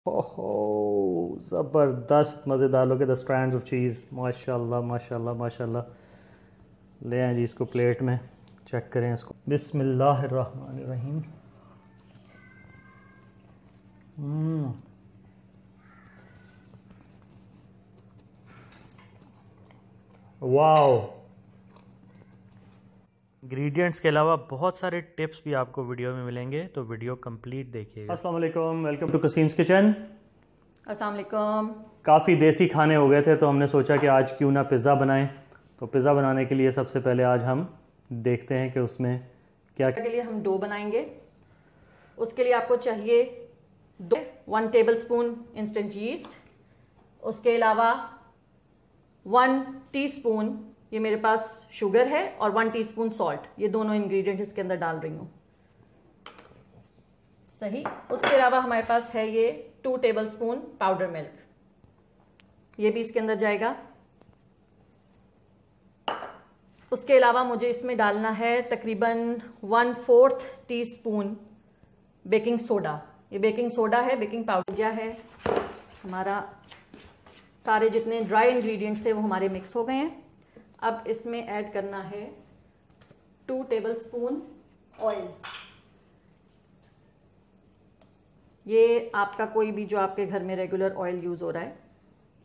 ओहो, ज़बरदस्त मज़ेदार। लोग द स्ट्रैंड्स ऑफ चीज़, माशाल्लाह माशाल्लाह माशाल्लाह। ले आए जी इसको प्लेट में, चेक करें इसको। बिस्मिल्लाहिर्रहमानिर्रहीम। वाओ। इंग्रेडिएंट्स के अलावा बहुत सारे टिप्स भी आपको वीडियो में मिलेंगे, तो वीडियो कंप्लीट देखिएगा। अस्सलाम वालेकुम, वेलकम टू कसीम्स किचन। अस्सलाम वालेकुम। काफ़ी देसी खाने हो गए थे तो हमने सोचा कि आज क्यों ना पिज़्ज़ा बनाएं। तो पिज़्ज़ा बनाने के लिए सबसे पहले आज हम देखते हैं कि उसमें क्या के लिए हम डो बनाएंगे। उसके लिए आपको चाहिए 1 टेबलस्पून इंस्टेंट यीस्ट, उसके अलावा 1 टीस्पून ये मेरे पास शुगर है और 1 टीस्पून सॉल्ट। ये दोनों इंग्रेडिएंट्स इसके अंदर डाल रही हूँ। सही। उसके अलावा हमारे पास है ये 2 टेबलस्पून पाउडर मिल्क, ये भी इसके अंदर जाएगा। उसके अलावा मुझे इसमें डालना है तकरीबन 1/4 टीस्पून बेकिंग सोडा। ये बेकिंग सोडा है, बेकिंग पाउडर है। हमारा सारे जितने ड्राई इंग्रेडिएंट्स थे वो हमारे मिक्स हो गए हैं। अब इसमें ऐड करना है 2 टेबलस्पून ऑयल। ये आपका कोई भी जो आपके घर में रेगुलर ऑयल यूज हो रहा है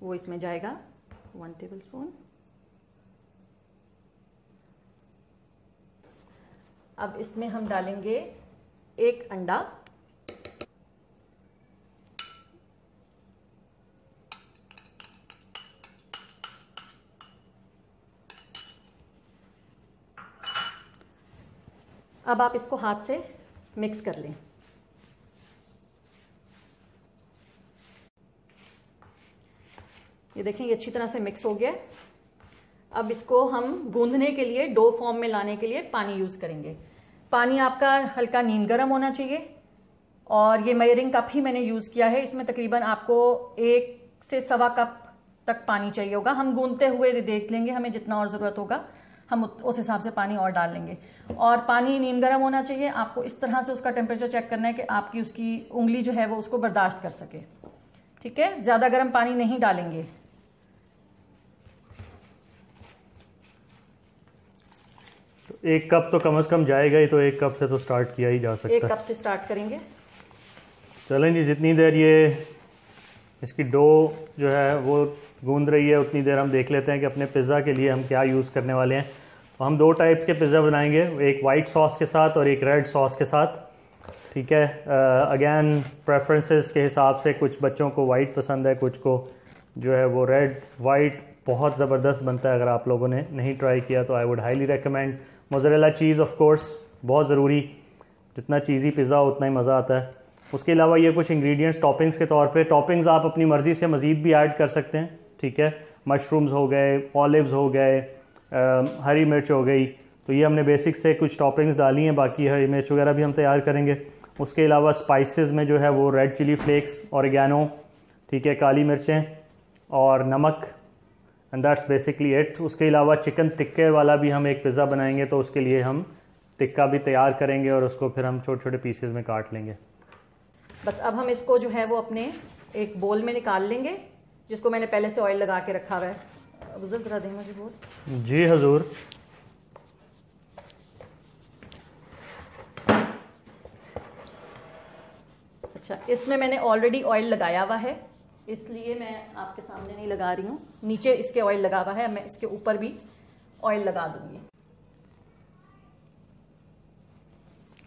वो इसमें जाएगा, 1 टेबलस्पून। अब इसमें हम डालेंगे 1 अंडा, अब आप इसको हाथ से मिक्स कर लें। ये देखें, ये अच्छी तरह से मिक्स हो गया। अब इसको हम गूंदने के लिए, डो फॉर्म में लाने के लिए पानी यूज करेंगे। पानी आपका हल्का नीम गर्म होना चाहिए और ये मेजरिंग कप ही मैंने यूज किया है। इसमें तकरीबन आपको 1 से 1.25 कप तक पानी चाहिए होगा। हम गूंदते हुए देख लेंगे, हमें जितना और जरूरत होगा हम उस हिसाब से पानी और डाल लेंगे। और पानी नीम गर्म होना चाहिए। आपको इस तरह से उसका टेम्परेचर चेक करना है कि आपकी उसकी उंगली जो है वो उसको बर्दाश्त कर सके। ठीक है, ज्यादा गर्म पानी नहीं डालेंगे। तो 1 कप तो कम से कम जाएगा ही, तो 1 कप से तो स्टार्ट किया ही जा सकता है। 1 कप से स्टार्ट करेंगे। चलें जी, जितनी देर ये इसकी डो जो है वो गूंद रही है उतनी देर हम देख लेते हैं कि अपने पिज़्ज़ा के लिए हम क्या यूज़ करने वाले हैं। तो हम 2 टाइप के पिज़्ज़ा बनाएंगे, एक वाइट सॉस के साथ और एक रेड सॉस के साथ। ठीक है, अगेन प्रेफरेंसेस के हिसाब से कुछ बच्चों को वाइट पसंद है, कुछ को जो है वो रेड। वाइट बहुत ज़बरदस्त बनता है, अगर आप लोगों ने नहीं ट्राई किया तो I would highly recommend. Mozzarella cheese of course बहुत ज़रूरी, जितना चीज़ी पिज़्ज़ा उतना ही मज़ा आता है। उसके अलावा ये कुछ इंग्रेडिएंट्स टॉपिंग्स के तौर पे, टॉपिंग्स आप अपनी मर्ज़ी से मज़ीद भी ऐड कर सकते हैं। ठीक है, मशरूम्स हो गए, ऑलिव्स हो गए, हरी मिर्च हो गई। तो ये हमने बेसिक से कुछ टॉपिंग्स डाली हैं, बाकी हरी मिर्च वगैरह भी हम तैयार करेंगे। उसके अलावा स्पाइसेस में जो है वो रेड चिली फ्लेक्स, ऑरिगेनो, ठीक है, काली मिर्चें और नमक, एंड दैट्स बेसिकली इट। उसके अलावा चिकन टिक्के वाला भी हम एक पिज़्ज़ा बनाएंगे, तो उसके लिए हम टिक्का भी तैयार करेंगे और उसको फिर हम छोटे छोटे पीसेस में काट लेंगे। बस अब हम इसको जो है वो अपने एक बोल में निकाल लेंगे, जिसको मैंने पहले से ऑयल लगा के रखा हुआ है। अब जरा दें मुझे बोल। जी हजूर। अच्छा, इसमें मैंने ऑलरेडी ऑयल लगाया हुआ है, इसलिए मैं आपके सामने नहीं लगा रही हूँ। नीचे इसके ऑयल लगा हुआ है, मैं इसके ऊपर भी ऑयल लगा दूंगी।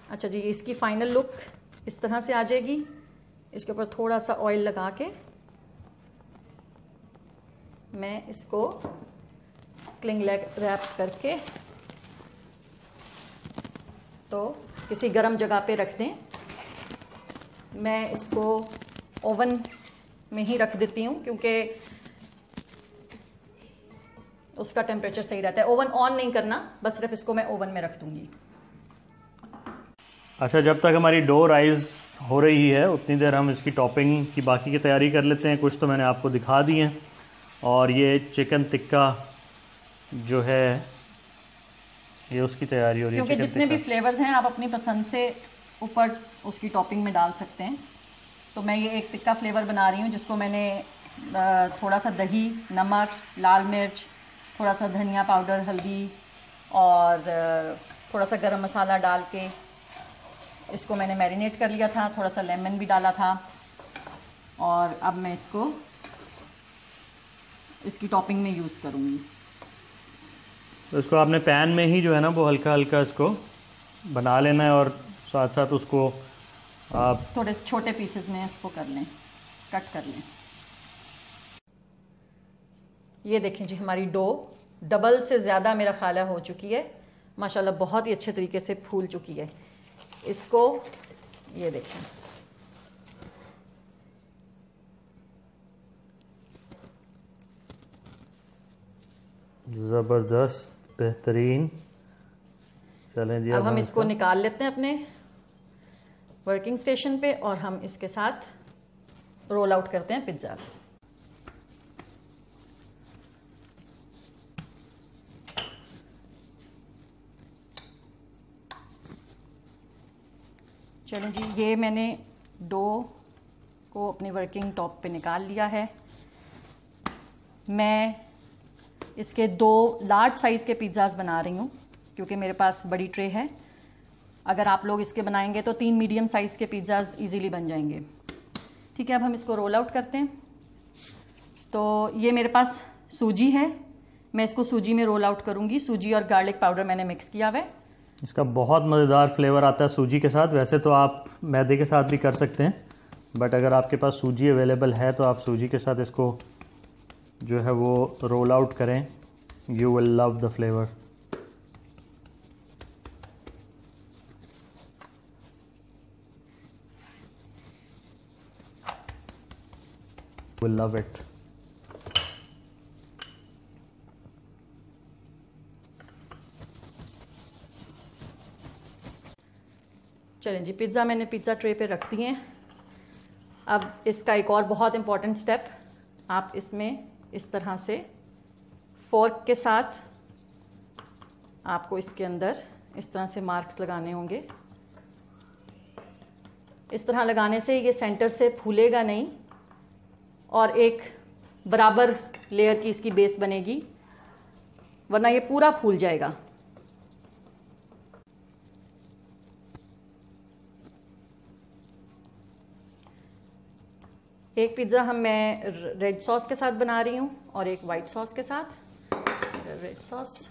अच्छा जी, इसकी फाइनल लुक इस तरह से आ जाएगी। इसके ऊपर थोड़ा सा ऑयल लगा के मैं इसको क्लिंग रैप करके तो किसी गर्म जगह पे रख दें। मैं इसको ओवन में ही रख देती हूँ क्योंकि उसका टेम्परेचर सही रहता है। ओवन ऑन नहीं करना, बस सिर्फ इसको मैं ओवन में रख दूंगी। अच्छा, जब तक हमारी डो राइज हो रही है उतनी देर हम इसकी टॉपिंग की बाकी की तैयारी कर लेते हैं। कुछ तो मैंने आपको दिखा दी हैं। और ये चिकन टिक्का जो है ये उसकी तैयारी हो रही है। क्योंकि जितने भी फ्लेवर्स हैं आप अपनी पसंद से ऊपर उसकी टॉपिंग में डाल सकते हैं। तो मैं ये एक टिक्का फ्लेवर बना रही हूँ, जिसको मैंने थोड़ा सा दही, नमक, लाल मिर्च, थोड़ा सा धनिया पाउडर, हल्दी और थोड़ा सा गरम मसाला डाल के इसको मैंने मैरिनेट कर लिया था। थोड़ा सा लेमन भी डाला था। और अब मैं इसकी टॉपिंग में यूज़ करूँगी। तो इसको आपने पैन में ही जो है ना वो हल्का हल्का इसको बना लेना है, और साथ साथ उसको आप थोड़े छोटे पीसेस में इसको कर लें, कट कर लें। ये देखें जी, हमारी डो डबल से ज़्यादा मेरा ख्याल हो चुकी है माशाल्लाह, बहुत ही अच्छे तरीके से फूल चुकी है। इसको ये देखें, ज़बरदस्त, बेहतरीन। चलें जी, अब हम इसको निकाल लेते हैं अपने वर्किंग स्टेशन पे, और हम इसके साथ रोल आउट करते हैं पिज्ज़ा। चलें जी, ये मैंने डो को अपनी वर्किंग टॉप पे निकाल लिया है। मैं इसके 2 लार्ज साइज़ के पिज़्ज़ाज़ बना रही हूँ, क्योंकि मेरे पास बड़ी ट्रे है। अगर आप लोग इसके बनाएंगे तो 3 मीडियम साइज़ के पिज़्ज़ाज़ इजीली बन जाएंगे। ठीक है, अब हम इसको रोल आउट करते हैं। तो ये मेरे पास सूजी है, मैं इसको सूजी में रोल आउट करूँगी। सूजी और गार्लिक पाउडर मैंने मिक्स किया हुआ है। इसका बहुत मज़ेदार फ्लेवर आता है सूजी के साथ। वैसे तो आप मैदे के साथ भी कर सकते हैं, बट अगर आपके पास सूजी अवेलेबल है तो आप सूजी के साथ इसको जो है वो रोल आउट करें। You will love the flavour. Will love it. चलें जी, पिज़्ज़ा मैंने पिज़्ज़ा ट्रे पे रख दिए हैं। अब इसका एक और बहुत इम्पॉर्टेंट स्टेप, आप इसमें इस तरह से फोर्क के साथ आपको इसके अंदर इस तरह से मार्क्स लगाने होंगे। इस तरह लगाने से ये सेंटर से फूलेगा नहीं और एक बराबर लेयर की इसकी बेस बनेगी, वरना ये पूरा फूल जाएगा। एक पिज़्ज़ा मैं रेड सॉस के साथ बना रही हूँ और एक वाइट सॉस के साथ। Red sauce,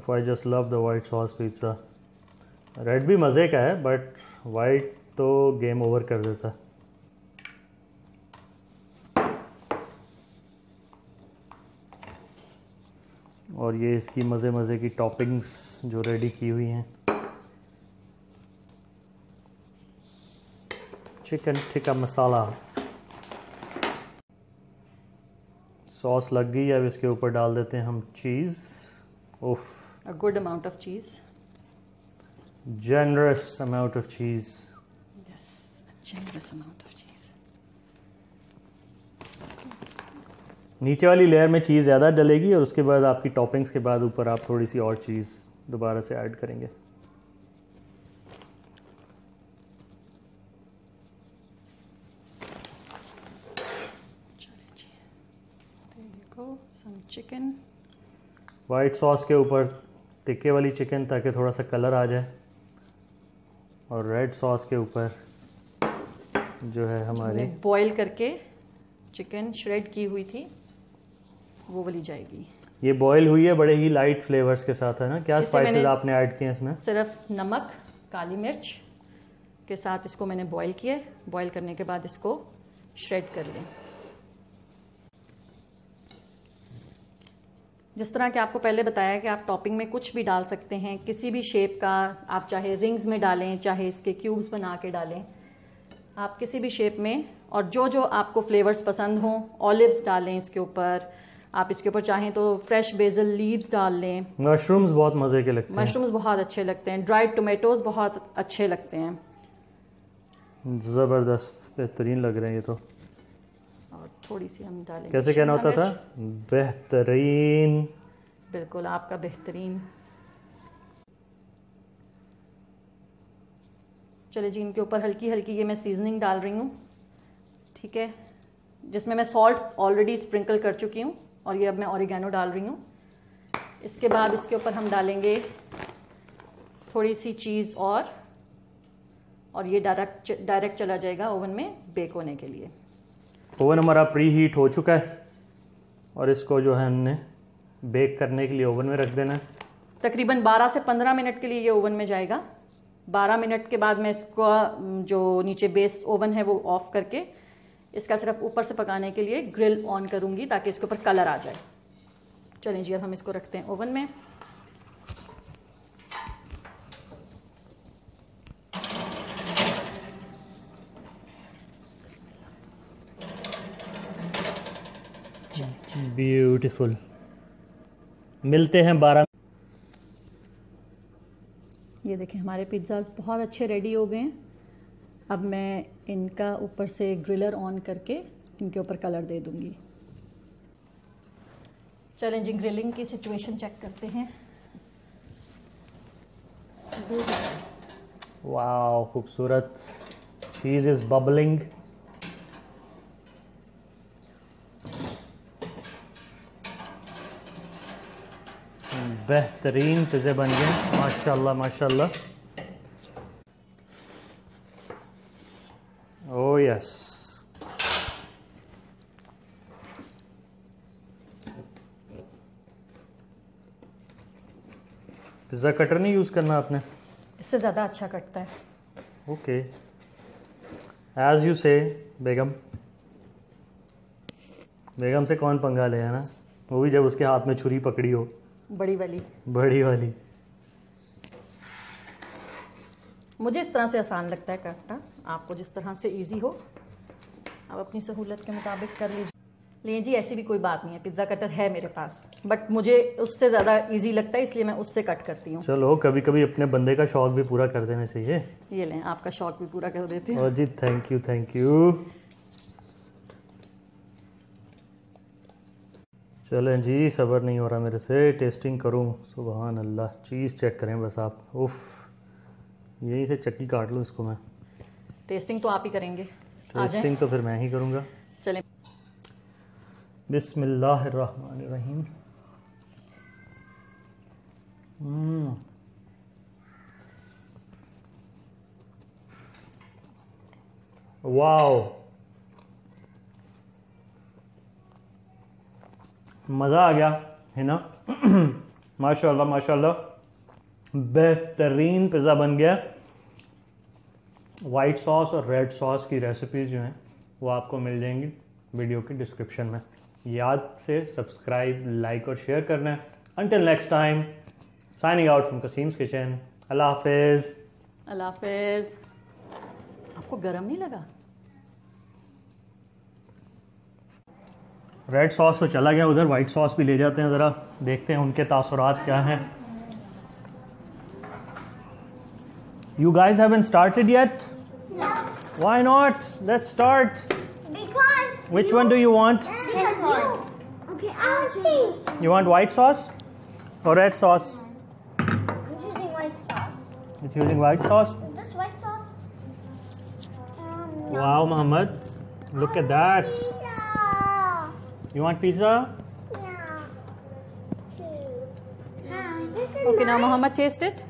I just love the white sauce pizza. Red भी मज़े का है, बट वाइट तो गेम ओवर कर देता है। और ये इसकी मज़े मज़े की टॉपिंग्स जो रेडी की हुई हैं। चिकन टिक्का मसाला, सॉस लग गई है। अब इसके ऊपर डाल देते हैं हम चीज़। उफ, a good amount of cheese. generous amount of cheese. Yes, a generous amount of cheese. नीचे वाली लेयर में चीज़ ज़्यादा डलेगी और उसके बाद आपकी टॉपिंग्स के बाद ऊपर आप थोड़ी सी और चीज़ दोबारा से ऐड करेंगे। Some chicken. वाइट सॉस के ऊपर टिक्के वाली चिकन, ताकि थोड़ा सा कलर आ जाए, और रेड सॉस के ऊपर जो है हमारी बॉईल करके चिकन श्रेड की हुई थी वो वाली जाएगी। ये बॉईल हुई है बड़े ही लाइट फ्लेवर्स के साथ, है ना? क्या इससे स्पाइसेस आपने ऐड किए हैं इसमें? सिर्फ नमक, काली मिर्च के साथ इसको मैंने बॉईल किया। बॉईल करने के बाद इसको श्रेड कर लें। जिस तरह कि आपको पहले बताया कि आप टॉपिंग में कुछ भी डाल सकते हैं, किसी भी शेप का। आप चाहे रिंग्स में डालें, चाहे इसके क्यूब्स बना के डालें, आप किसी भी शेप में। और जो जो आपको फ्लेवर्स पसंद हों, ऑलिव्स डालें इसके ऊपर। आप इसके ऊपर चाहें तो फ्रेश बेसल लीव्स डाल लें। मशरूम्स बहुत मज़े के लगते हैं। मशरूम्स बहुत अच्छे लगते हैं। ड्राइड टोमेटोज बहुत अच्छे लगते हैं। ज़बरदस्त, बेहतरीन लग रहे हैं ये तो। और थोड़ी सी हम डालेंगे, कैसे कहना होता था? बेहतरीन। बिल्कुल आपका बेहतरीन। चलिए जी, इनके ऊपर हल्की हल्की ये मैं सीजनिंग डाल रही हूँ, ठीक है, जिसमें मैं सॉल्ट ऑलरेडी स्प्रिंकल कर चुकी हूँ और ये अब मैं ऑरिगेनो डाल रही हूँ। इसके बाद इसके ऊपर हम डालेंगे थोड़ी सी चीज़ और ये डायरेक्ट चला जाएगा ओवन में बेक होने के लिए। ओवन हमारा प्री हीट हो चुका है और इसको जो है हमने बेक करने के लिए ओवन में रख देना है। तकरीबन 12 से 15 मिनट के लिए ये ओवन में जाएगा। 12 मिनट के बाद मैं इसको जो नीचे बेस ओवन है वो ऑफ करके इसका सिर्फ ऊपर से पकाने के लिए ग्रिल ऑन करूंगी ताकि इसके ऊपर कलर आ जाए। चलें जी, अब हम इसको रखते हैं ओवन में। ब्यूटीफुल। मिलते हैं 12। ये देखें हमारे पिज़्ज़ाज़ बहुत अच्छे रेडी हो गए हैं। अब मैं इनका ऊपर से ग्रिलर ऑन करके इनके ऊपर कलर दे दूंगी। चलें जी, ग्रिलिंग की सिचुएशन चेक करते हैं। वाह, खूबसूरत। चीज़ इज बबलिंग। बेहतरीन पिज़्ज़े बन गए, माशाल्लाह माशाल्लाह। Oh yes. पिज़्ज़ा कटर नहीं यूज़ करना आपने? इससे ज़्यादा अच्छा कटता है। ओके, एज यू से बेगम। बेगम से कौन पंगा ले, है ना, वो भी जब उसके हाथ में छुरी पकड़ी हो, बड़ी वाली। बड़ी वाली। मुझे इस तरह से आसान लगता है काटना, आपको जिस तरह से इजी हो आप अपनी सहूलत के मुताबिक कर लीजिए। लेकिन जी ऐसी भी कोई बात नहीं है, पिज़्ज़ा कटर है मेरे पास, बट मुझे उससे ज़्यादा इजी लगता है इसलिए मैं उससे कट करती हूँ। चलो, कभी कभी अपने बंदे का शौक भी पूरा कर देना चाहिए। ये लें, आपका शौक भी पूरा कर देते हैं। और जी थैंक यू थैंक यू। चलें जी, सब्र नहीं हो रहा मेरे से, टेस्टिंग करूँ। सुभान अल्लाह। चीज़ चेक करें बस आप। उफ, यहीं से चक्की काट लूँ इसको मैं। टेस्टिंग तो आप ही करेंगे। आ जाएं। टेस्टिंग तो फिर मैं ही करूँगा। चलें। बिस्मिल्लाहिर्रहमानिर्रहीम। वाओ, मज़ा आ गया है ना। माशाल्लाह माशाल्लाह, बेहतरीन पिज़्ज़ा बन गया। वाइट सॉस और रेड सॉस की रेसिपीज़ जो हैं वो आपको मिल जाएंगी वीडियो की डिस्क्रिप्शन में। याद से सब्सक्राइब, लाइक और शेयर करना है। Until next time, signing out from Qasim's kitchen. अल्लाह हाफिज़। अल्लाह हाफिज़। आपको गरम नहीं लगा? रेड सॉस तो चला गया उधर, वाइट सॉस भी ले जाते हैं, ज़रा देखते हैं उनके तासुरात क्या हैं। You guys haven't started yet? No. Why not? Let's start. Because. Which one do you want? Because you. Okay, I'll choose. You want white sauce or red sauce? I'm choosing white sauce. You're choosing white sauce? Is this white sauce? No. Wow, Muhammad. Look at that. Pizza. You want pizza? Yeah. Two. Hi. This is Okay, now mine. Muhammad, taste it.